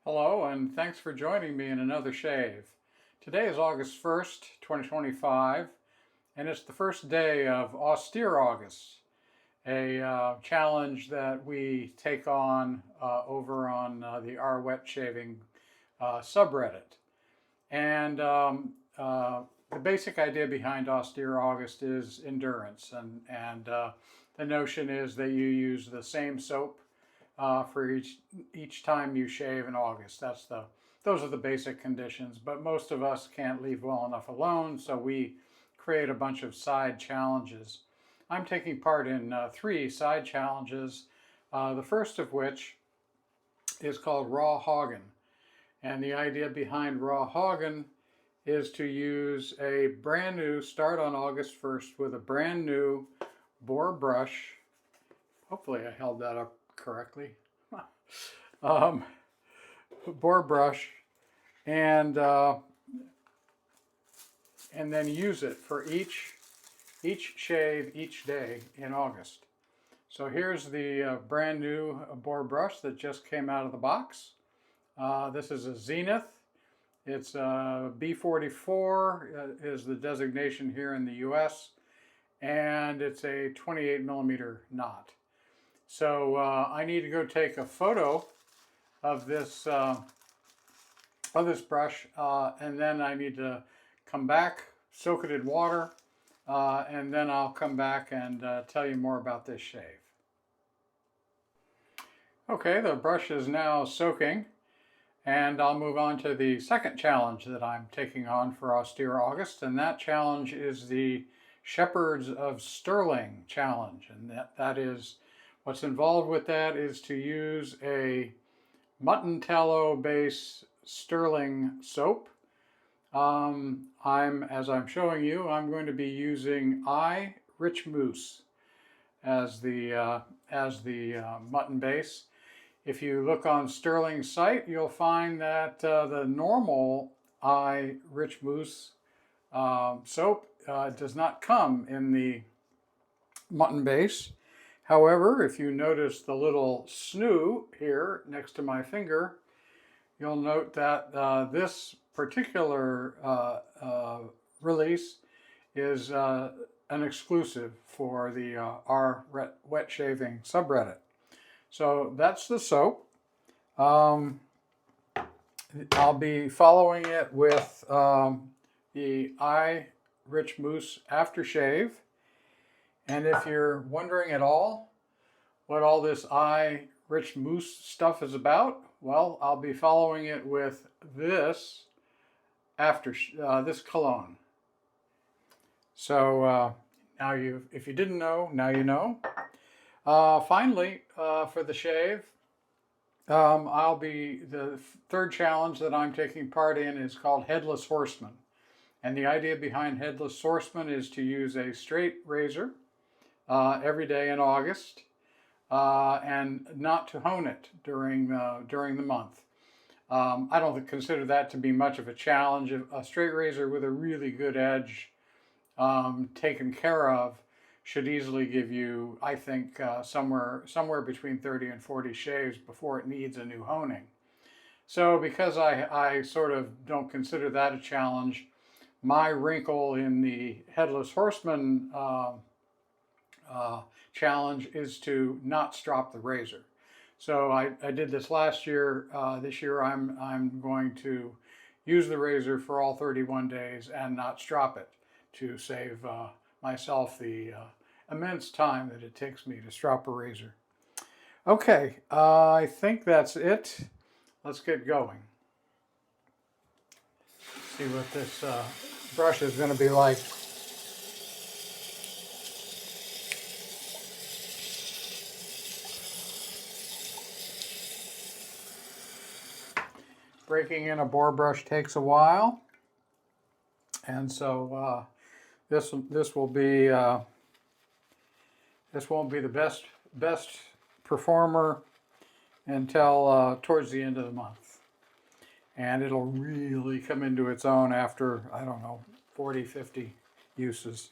Hello, and thanks for joining me in another shave. Today is August 1st, 2025, and it's the first day of Austere August, a challenge that we take on over on the Wetshaving subreddit. And the basic idea behind Austere August is endurance, and the notion is that you use the same soap for each time you shave in August. Those are the basic conditions, but most of us can't leave well enough alone, so we create a bunch of side challenges. I'm taking part in 3 side challenges, the first of which is called Raw Hoggin. And the idea behind Raw Hoggin is to use a brand new, start on August 1st with a brand new Boar brush. Hopefully I held that up correctly. Boar brush, and then use it for each shave each day in August. So here's the brand new Boar brush that just came out of the box. This is a Zenith. It's B44 is the designation here in the US, and it's a 28 millimeter knot. So I need to go take a photo of this brush, and then I need to come back, soak it in water, and then I'll come back and tell you more about this shave. Okay, the brush is now soaking, and I'll move on to the second challenge that I'm taking on for Austere August, and that challenge is the Shepherds of Stirling challenge, and that is, what's involved with that is to use a Mutton tallow base Stirling soap. As I'm showing you, I'm going to be using Irisch Moos as the mutton base. If you look on Stirling's site, you'll find that the normal Irisch Moos soap does not come in the mutton base. However, if you notice the little snoo here next to my finger, you'll note that this particular release is an exclusive for the Wetshaving subreddit. So that's the soap. I'll be following it with the Irisch Moos Aftershave. And if you're wondering at all what all this Irisch Moos stuff is about, well, I'll be following it with this this Cologne. So now if you didn't know, now you know. Finally, for the shave, the third challenge that I'm taking part in is called Headless Horseman. And the idea behind Headless Horseman is to use a straight razor every day in August, and not to hone it during the month. I don't consider that to be much of a challenge. A straight razor with a really good edge taken care of should easily give you, I think, somewhere between 30 and 40 shaves before it needs a new honing. So because I sort of don't consider that a challenge, my wrinkle in the Headless Horseman challenge is to not strop the razor. So I did this last year. This year I'm going to use the razor for all 31 days and not strop it to save myself the immense time that it takes me to strop a razor. Okay, I think that's it. Let's get going. See what this brush is going to be like. Breaking in a Boar brush takes a while, and so this won't be the best performer until towards the end of the month, and it'll really come into its own after, I don't know, 40, 50 uses.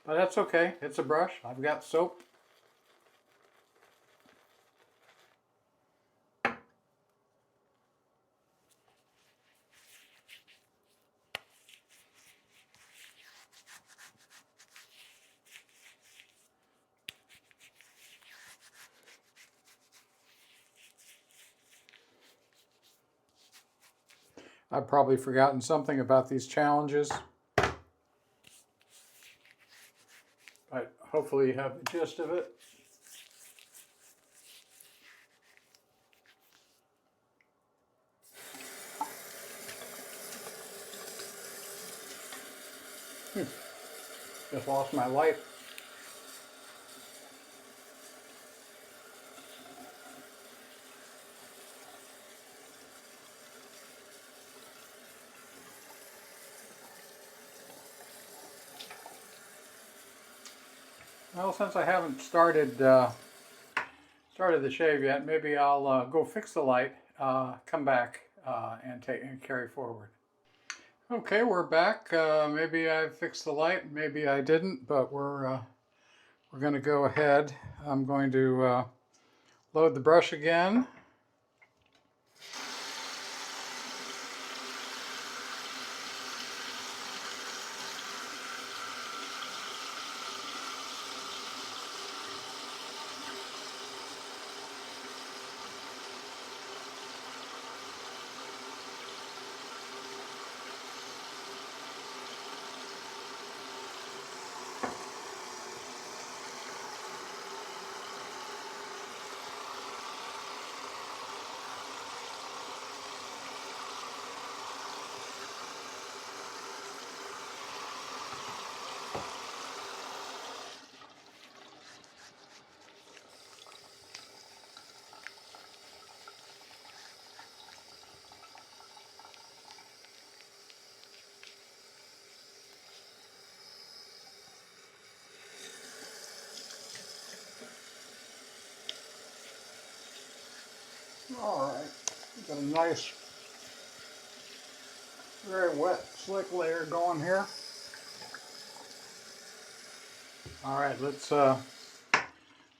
But that's okay. It's a brush. I've got soap. I've probably forgotten something about these challenges, but hopefully you have the gist of it. Just lost my light. Well, since I haven't started the shave yet, maybe I'll go fix the light, come back and carry forward. Okay, we're back. Maybe I fixed the light, maybe I didn't, but we're going to go ahead. I'm going to load the brush again. All right, got a nice, very wet, slick layer going here. All right, let's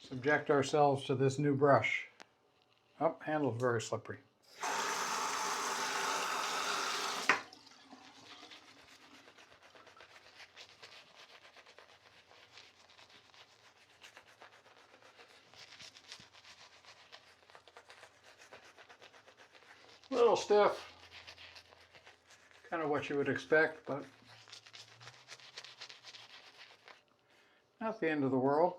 subject ourselves to this new brush. Oh, handle's very slippery. A little stiff, kind of what you would expect, but not the end of the world.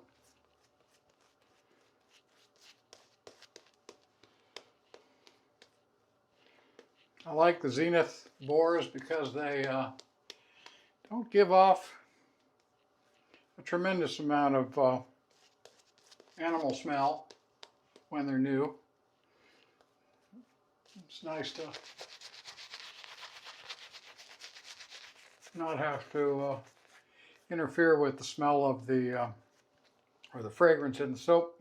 I like the Zenith Boars because they don't give off a tremendous amount of animal smell when they're new. It's nice to not have to interfere with the smell of the or the fragrance in the soap.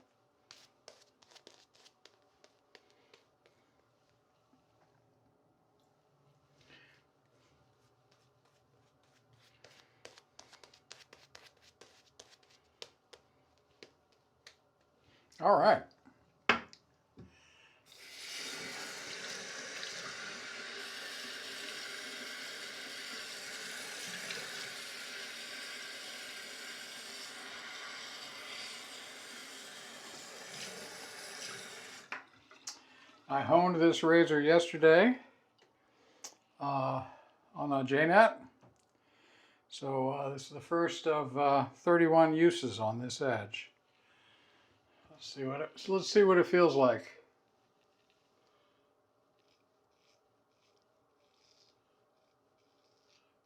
All right. I honed this razor yesterday on a J-net. So this is the first of 31 uses on this edge. Let's see what it feels like.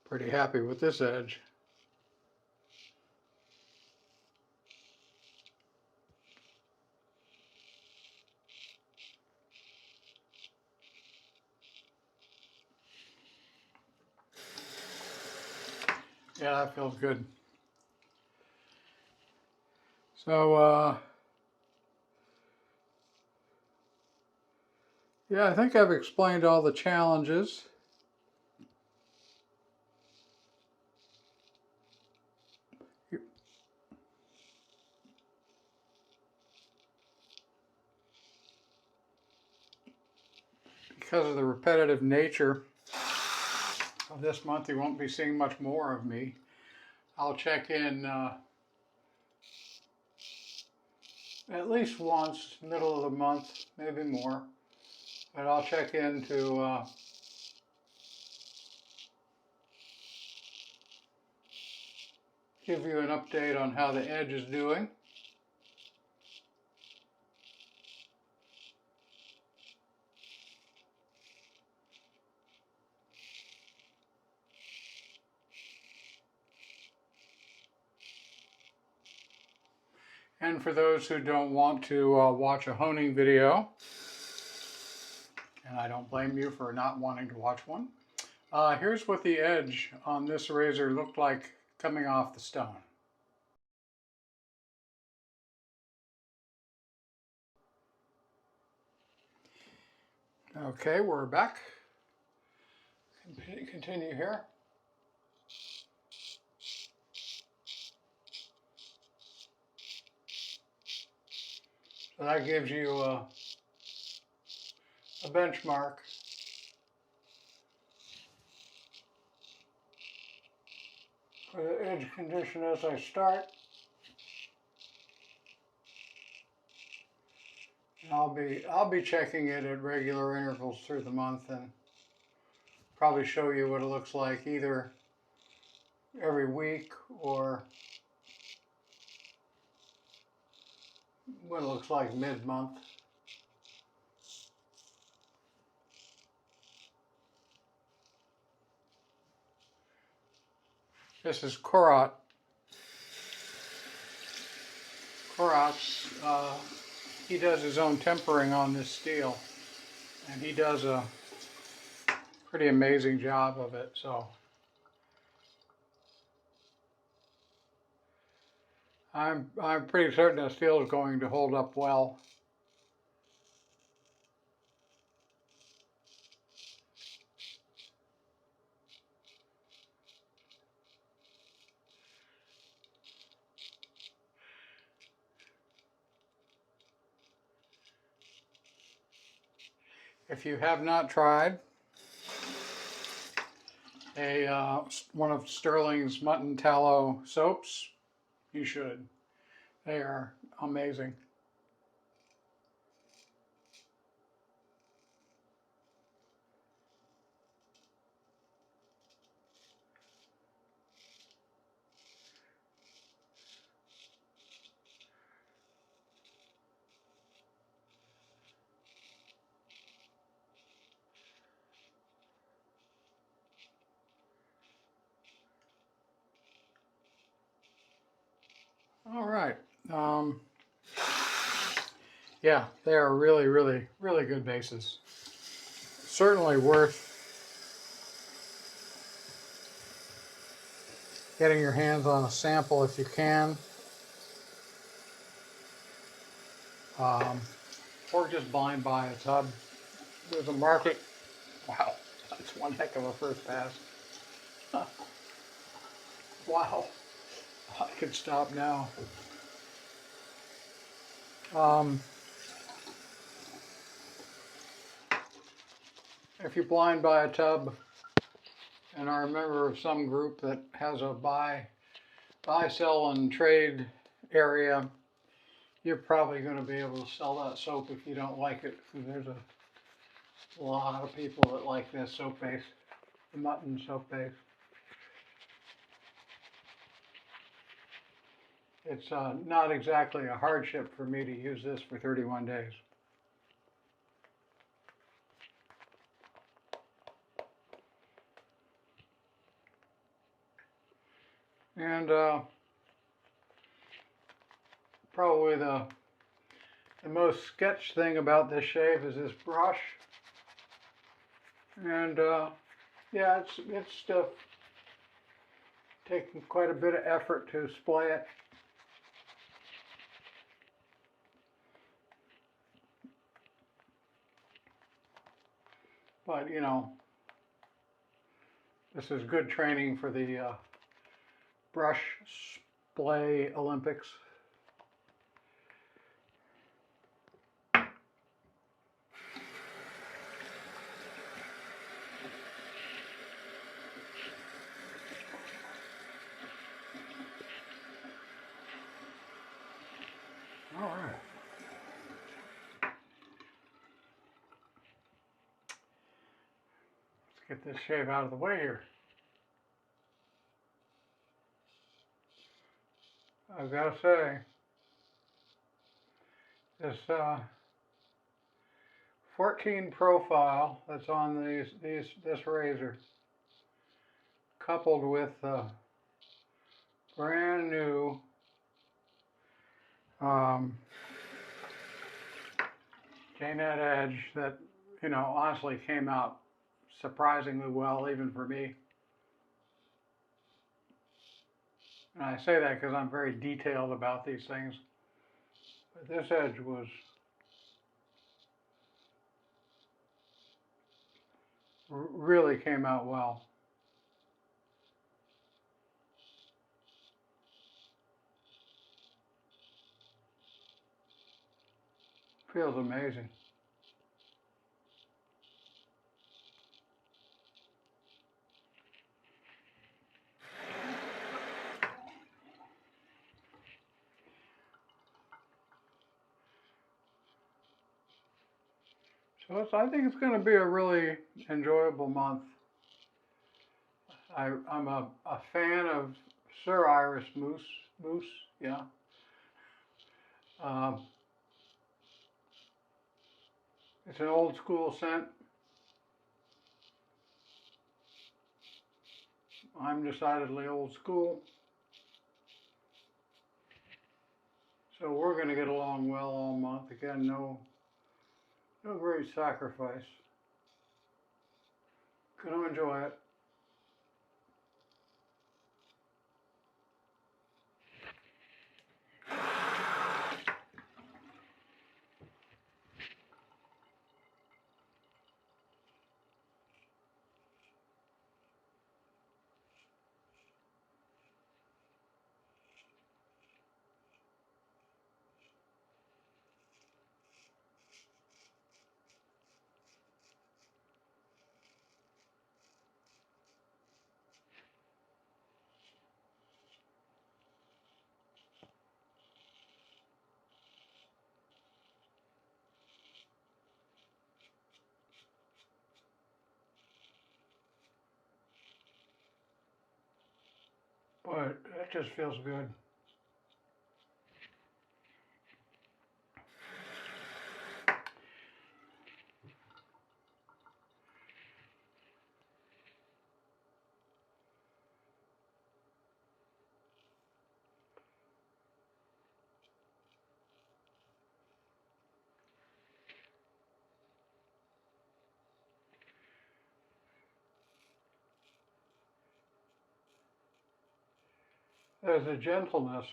Pretty happy with this edge. Yeah, that feels good. So, yeah, I think I've explained all the challenges. Because of the repetitive nature of this month, you won't be seeing much more of me. I'll check in at least once, middle of the month, maybe more. But I'll check in to give you an update on how the edge is doing. And for those who don't want to watch a honing video, and I don't blame you for not wanting to watch one, here's what the edge on this razor looked like coming off the stone. Okay, we're back. Continue here. So that gives you a benchmark. For the edge condition as I start. I'll be checking it at regular intervals through the month and probably show you what it looks like either every week or what it looks like mid-month. This is Koraat. Koraat's, he does his own tempering on this steel, and he does a pretty amazing job of it. So I'm pretty certain the steel is going to hold up well. If you have not tried one of Stirling's Mutton tallow soaps, you should. They are amazing. All right. Yeah, they are really, really, really good bases. Certainly worth getting your hands on a sample if you can. Or just blind buy a tub. There's a market. Wow, that's one heck of a first pass. Huh. Wow, I could stop now. If you blind buy a tub and are a member of some group that has a buy, sell, and trade area, you're probably going to be able to sell that soap if you don't like it. There's a lot of people that like this soap base, the Mutton soap base. It's not exactly a hardship for me to use this for 31 days. And probably the most sketch thing about this shave is this brush. And yeah, it's stiff. Taking quite a bit of effort to splay it. But you know, this is good training for the brush splay Olympics. All right. Let's get this shave out of the way here. I've got to say, this 14 profile that's on this razor, coupled with brand new Zenith edge that, you know, honestly came out surprisingly well even for me. And I say that because I'm very detailed about these things. But this edge was really came out well. Feels amazing. So I think it's going to be a really enjoyable month. I'm a fan of Sir Irish Moos, yeah. It's an old school scent. I'm decidedly old school. So we're going to get along well all month. Again, no great sacrifice. Going to enjoy it. But that just feels good. There's a gentleness.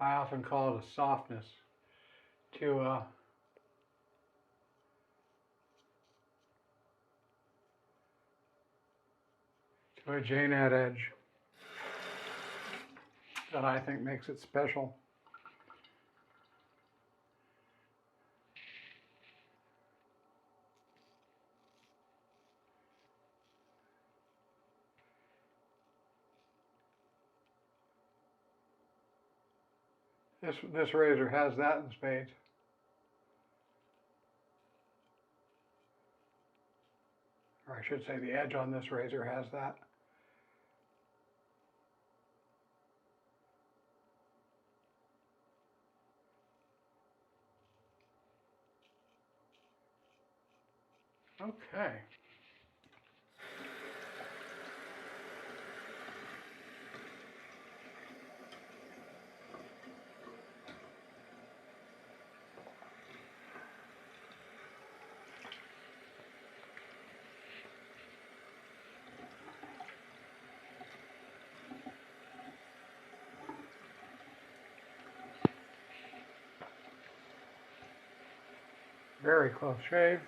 I often call it a softness to a Zenith edge that I think makes it special. This razor has that in spades. Or I should say the edge on this razor has that. Okay. Very close shave.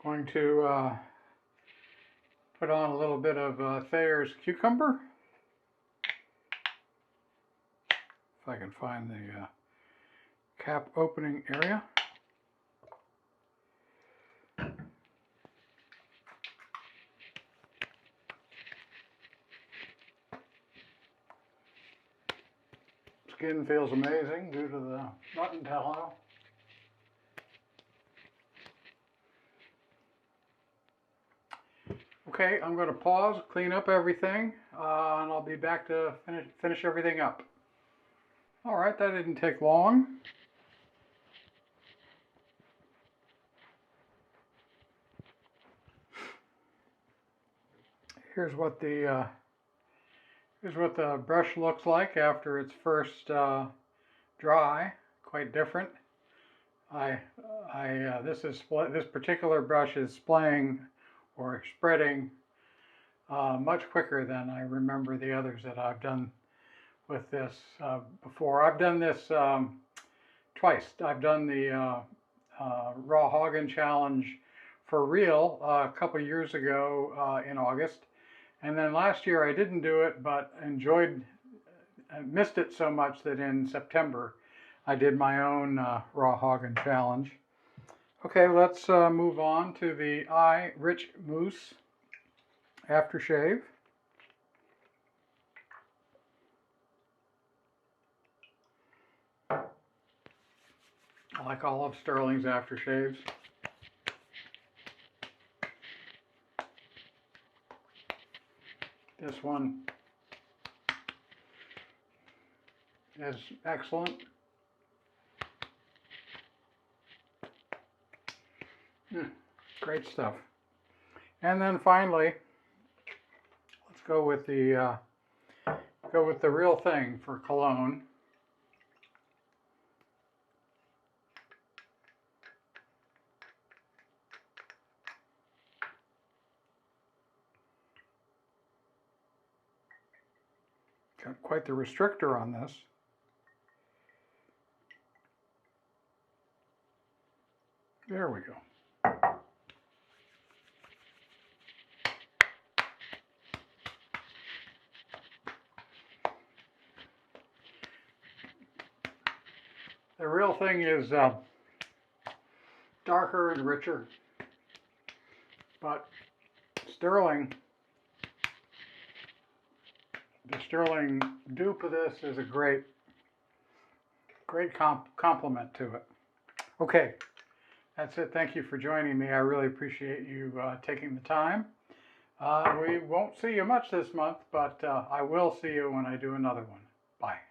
Going to put on a little bit of Thayers cucumber. If I can find the cap opening area. Skin feels amazing due to the mutton tallow. Okay, I'm going to pause, clean up everything, and I'll be back to finish everything up. All right, that didn't take long. Here's what the brush looks like after it's first dry. Quite different. This particular brush is splaying or spreading much quicker than I remember the others that I've done with this before. I've done this twice. I've done the Raw Hogging Challenge for real a couple years ago in August, and then last year I didn't do it, but missed it so much that in September I did my own Raw Hogging Challenge. Okay, let's move on to the Irisch Moos Aftershave. I like all of Stirling's aftershaves. This one is excellent. Great stuff. And then finally, let's go with the real thing for Cologne. Got quite the restrictor on this. There we go. The real thing is darker and richer, but the Stirling dupe of this is a great complement to it. Okay, that's it. Thank you for joining me. I really appreciate you taking the time. We won't see you much this month, but I will see you when I do another one. Bye.